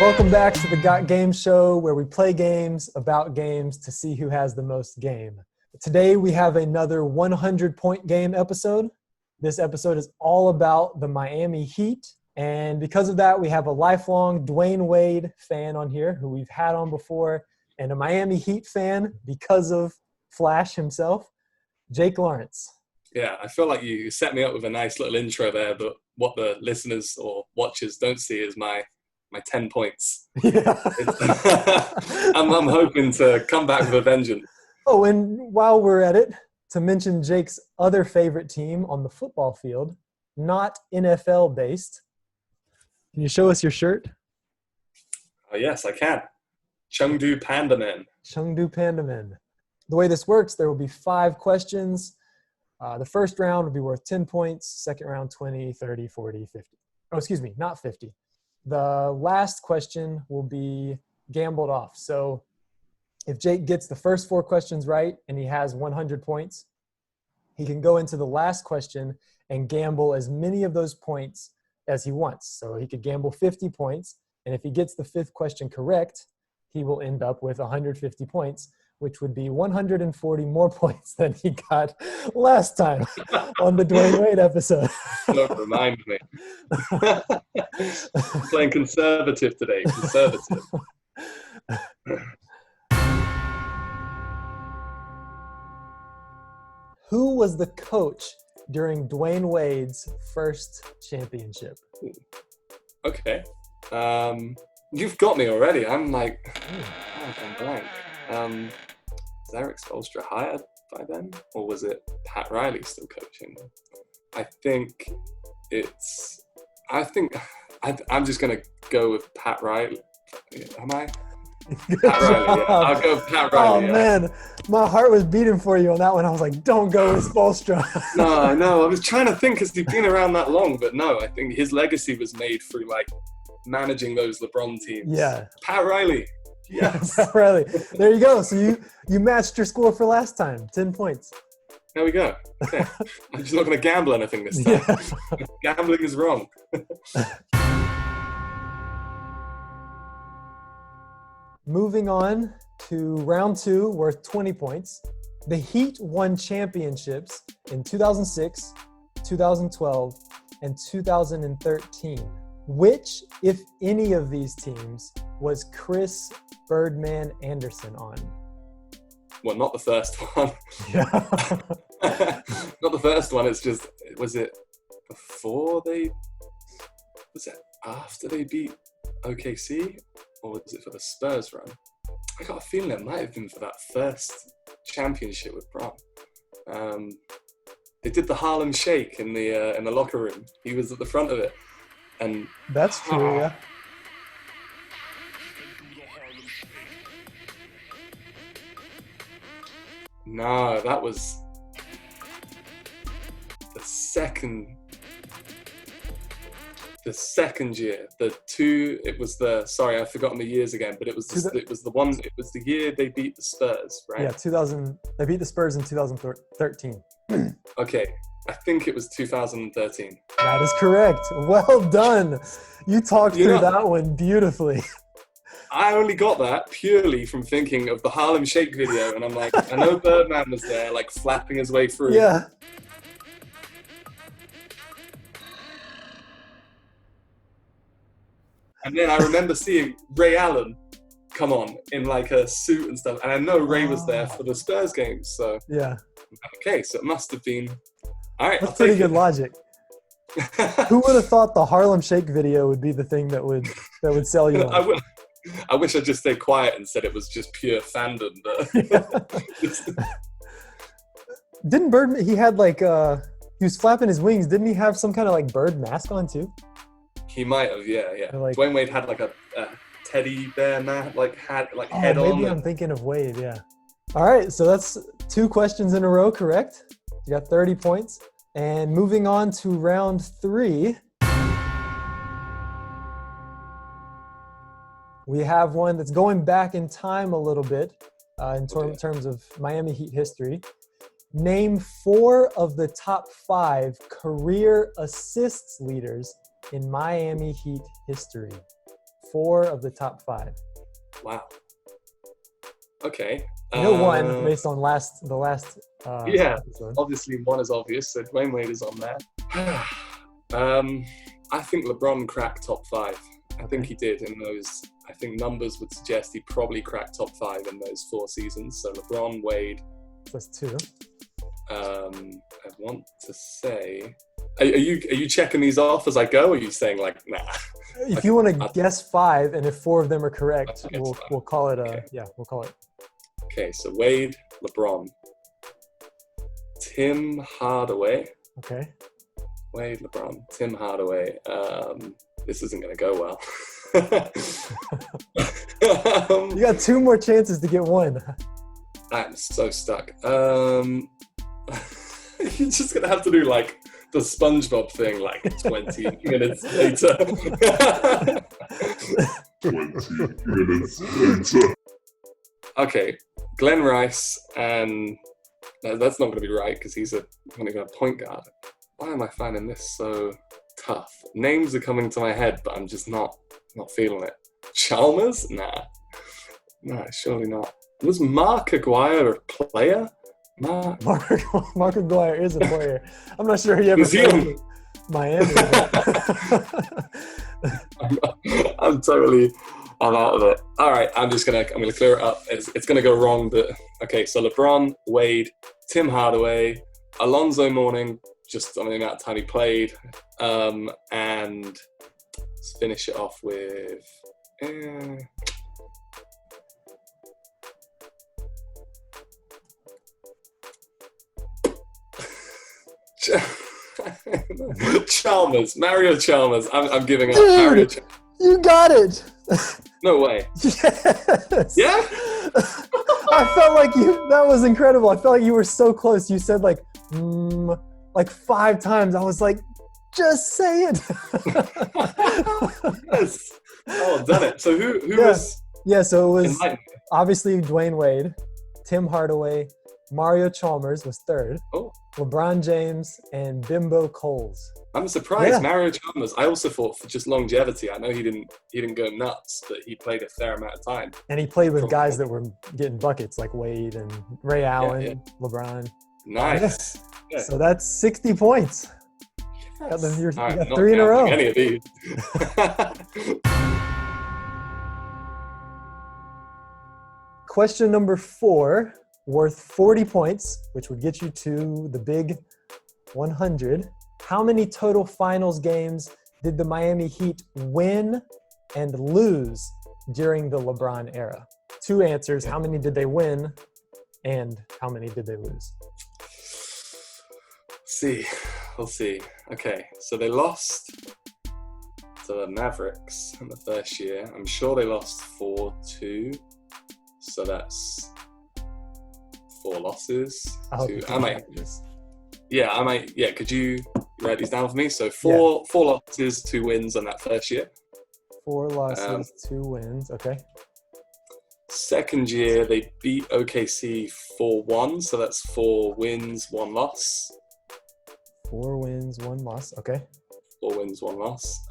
Welcome back to the Got Game Show, where we play games about games to see who has the most game. Today we have another 100-point game episode. This episode is all about the Miami Heat, and because of that, we have a lifelong Dwayne Wade fan on here who we've had on before, and a Miami Heat fan because of Flash himself, Jake Lawrence. Yeah, I feel like you set me up with a nice little intro there, but what the listeners or watchers don't see is my 10 points. Yeah. I'm hoping to come back with a vengeance. Oh, and while we're at it, to mention Jake's other favorite team on the football field, not NFL-based. Can you show us your shirt? Oh, yes, I can. Chengdu Panda Men. Chengdu Panda Men. The way this works, there will be 5 questions. The first round will be worth 10 points. Second round, 20, 30, 40, 50. Oh, excuse me, not 50. The last question will be gambled off. So if Jake gets the first 4 questions right and he has 100 points, he can go into the last question and gamble as many of those points as he wants. So he could gamble 50 points, and if he gets the 5th question correct, he will end up with 150 points, which would be 140 more points than he got last time on the Dwayne Wade episode. Don't remind me. I'm playing conservative today. Conservative. Who was the coach during Dwayne Wade's first championship? Okay. You've got me already. I'm like, I'm blank. Is Eric Spoelstra hired by then? Or was it Pat Riley still coaching? I'm just going to go with Pat Riley. Am I? Pat Riley, yeah. I'll go with Pat Riley. Oh, man. My heart was beating for you on that one. I was like, don't go with Spoelstra. No. I was trying to think because he's been around that long. But no, I think his legacy was made through, like, managing those LeBron teams. Yeah. Pat Riley. Yes. Pat Riley. There you go. So you matched your score for last time. 10 points. There we go. Okay. I'm just not going to gamble anything this time. Yeah. Gambling is wrong. Moving on to round 2, worth 20 points. The Heat won championships in 2006, 2012, and 2013. Which, if any of these teams, was Chris Birdman Anderson on? Well, not the first one. Yeah. Not the first one. It's just, was it after they beat OKC? Or was it for the Spurs run? I got a feeling it might have been for that first championship with Bron. They did the Harlem Shake in the locker room. He was at the front of it. And that's true, yeah. No, that was the second year. I've forgotten the years again, but it was the year they beat the Spurs, right? Yeah, they beat the Spurs in 2013. Okay, I think it was 2013. That is correct. Well done. You talked through that one beautifully. I only got that purely from thinking of the Harlem Shake video, and I'm like, I know Birdman was there, like flapping his way through. Yeah. And then I remember seeing Ray Allen come on in like a suit and stuff, and I know Ray was there for the Spurs games, so yeah. Okay, so it must have been. All right, that's pretty good logic. Who would have thought the Harlem Shake video would be the thing that would sell you on? I wish I just stayed quiet and said it was just pure fandom. Didn't Bird? He had like he was flapping his wings. Didn't he have some kind of like bird mask on too? He might have, yeah. Like, Dwayne Wade had like a teddy bear mask, head on. Maybe I'm thinking of Wade. Yeah. All right, so that's 2 questions in a row, correct? You got 30 points. And moving on to round 3, we have one that's going back in time a little bit in terms of Miami Heat history. Name 4 of the top 5 career assists leaders in Miami Heat history. 4 of the top 5. Wow. Okay. One based on the last. Yeah. Episode. Obviously, one is obvious. So Dwayne Wade is on there. I think LeBron cracked top 5. I think he did in those. I think numbers would suggest he probably cracked top 5 in those 4 seasons. So LeBron, Wade. That's 2. I want to say. Are you checking these off as I go? Or are you saying like nah? If you want to guess 5, and if 4 of them are correct, we'll call it we'll call it. Okay, so Wade, LeBron, Tim Hardaway. Okay. Wade, LeBron, Tim Hardaway. This isn't going to go well. You got 2 more chances to get 1. I'm so stuck. You're just going to have to do like the SpongeBob thing, like 20 minutes later. 20 minutes later. Okay, Glenn Rice, and that's not going to be right because he's a point guard. Why am I finding this so tough? Names are coming to my head, but I'm just not feeling it. Chalmers? Nah, surely not. Was Mark Aguirre a player? Mark Aguirre is a player. I'm not sure he ever played in Miami. I'm out of it. All right, I'm gonna clear it up. It's gonna go wrong, but okay. So LeBron, Wade, Tim Hardaway, Alonzo Mourning, just on the amount of time he played, and let's finish it off with. Chalmers, Mario Chalmers. I'm giving up. Dude, Mario you got it. No way. Yes. Yeah? I felt like that was incredible. I felt like you were so close. You said like 5 times. I was like, just say it. Yes. Oh, I've done it. So who was? Yeah, so it was enlightened? Obviously Dwayne Wade, Tim Hardaway, Mario Chalmers was 3rd. Oh. LeBron James and Bimbo Coles. I'm surprised. Yeah. Mario Chalmers. I also thought for just longevity. I know he didn't go nuts, but he played a fair amount of time. And he played with guys that were getting buckets like Wade and Ray Allen, LeBron. Nice. Yeah. So that's 60 points. Yes. You got 3 in a row. Any of these. Question number 4, worth 40 points, which would get you to the big 100. How many total finals games did the Miami Heat win and lose during the LeBron era? 2 answers. How many did they win and how many did they lose? We'll see. Okay, so they lost to the Mavericks in the first year. I'm sure they lost 4-2. So that's 4 losses. I might. Yeah. Could you write these down for me? So 4 losses, 2 wins on that first year. 4 losses, 2 wins. Okay. Second year they beat OKC 4-1. So that's 4 wins, 1 loss. 4 wins, 1 loss. Okay. 4 wins, 1 loss.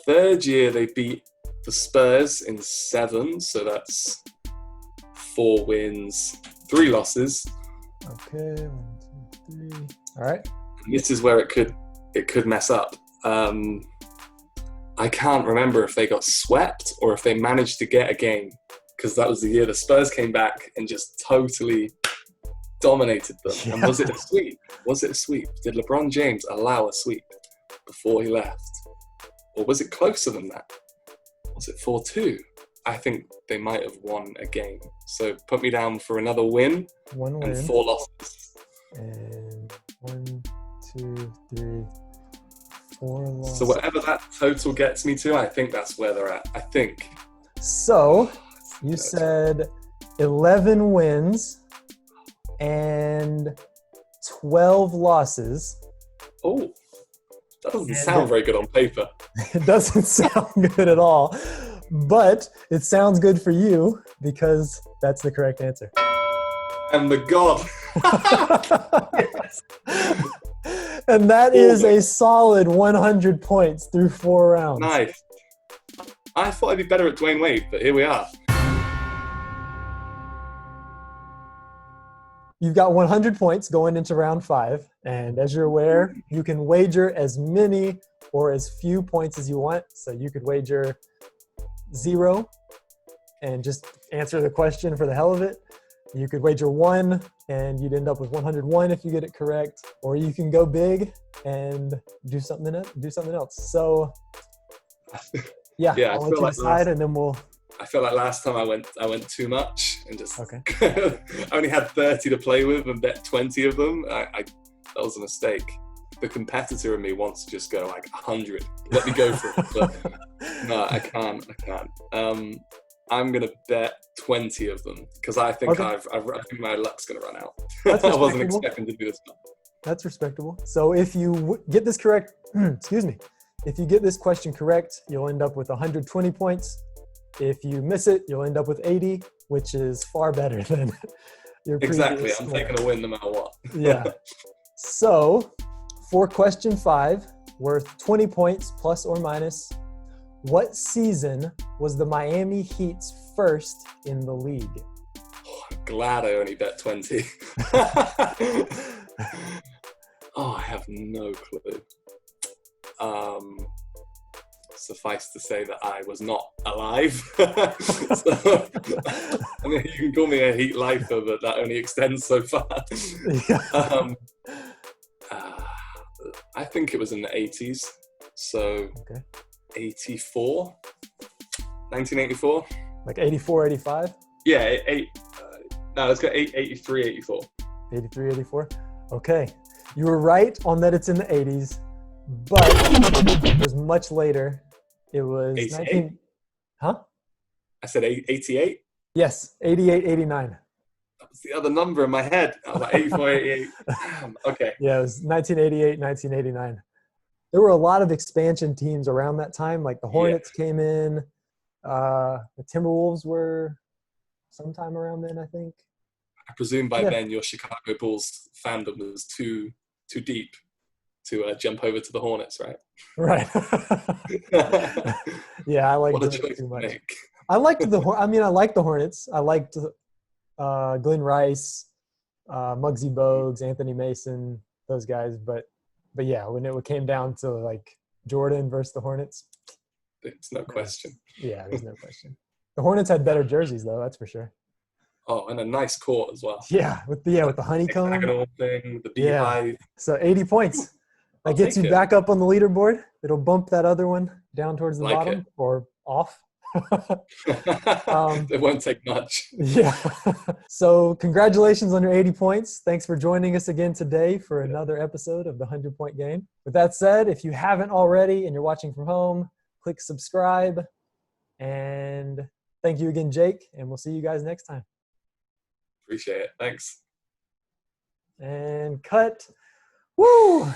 Third year they beat the Spurs in 7, so that's 4 wins, 3 losses. Okay, 1, 2, 3. All right. And this is where it could mess up. I can't remember if they got swept or if they managed to get a game, because that was the year the Spurs came back and just totally dominated them. Yeah. And was it a sweep? Did LeBron James allow a sweep before he left? Or was it closer than that? Was it 4-2? I think they might have won a game. So put me down for another win. 1 win. And 4 losses. And 1, 2, 3, 4 losses. So whatever that total gets me to, I think that's where they're at. I think. So you said 11 wins and 12 losses. Oh, that doesn't sound very good on paper. It doesn't sound good at all, but it sounds good for you because that's the correct answer. I'm the god. Yes. And that is a solid 100 points through 4 rounds. Nice. I thought I'd be better at Dwayne Wade, but here we are. You've got 100 points going into round 5. And as you're aware, you can wager as many or as few points as you want. So you could wager 0 and just answer the question for the hell of it. You could wager 1 and you'd end up with 101 if you get it correct. Or you can go big and do something else. So yeah, Yeah, I'll let you decide and then we'll... I feel like last time I went too much and just Okay. I only had 30 to play with and bet 20 of them. That was a mistake. The competitor in me wants to just go like 100. Let me go for it. But no, I can't. I'm gonna bet 20 of them because I think Okay. I think my luck's gonna run out. That's I wasn't respectable. expecting to do this. That's respectable. So if you get this correct, excuse me, if you get this question correct, you'll end up with 120 points. If you miss it, you'll end up with 80, which is far better than your previous Exactly. I'm score. taking a win no matter what. Yeah. So for question 5, worth 20 points plus or minus, what season was the Miami Heat's first in the league? I'm glad I only bet 20. I have no clue. Suffice to say that I was not alive. So, I mean, you can call me a Heat lifer, but that only extends so far. I think it was in the 80s. So, Okay. 84? 1984? Like 84, 85? Yeah, no, let's go 83, 84. 83, 84? Okay. You were right on that it's in the 80s, but it was much later. It was 88? Huh? I said 88? Yes, 88, 89. That was the other number in my head. I was like 84, 88. Damn, okay. Yeah, it was 1988, 1989. There were a lot of expansion teams around that time. Like the Hornets came in. The Timberwolves were sometime around then, I think. I presume by then your Chicago Bulls fandom was too deep to jump over to the Hornets, right? Right. Yeah, I like What a it choice too to much. make. I liked I liked the Hornets. I liked Glenn Rice, Muggsy Bogues, Anthony Mason, those guys. But yeah, when it came down to like Jordan versus the Hornets, There's no question. Yeah, there's no question. The Hornets had better jerseys though, that's for sure. Oh, and a nice court as well. Yeah, with the honeycomb. Hexagonal thing, the Yeah. beehive. So 80 points. That I'll gets take you it. back up on the leaderboard. It'll bump that other one down towards the Like bottom it. or off. It won't take much. Yeah. So congratulations on your 80 points. Thanks for joining us again today for another episode of the 100-Point Game. With that said, if you haven't already and you're watching from home, click subscribe. And thank you again, Jake. And we'll see you guys next time. Appreciate it. Thanks. And cut. Woo!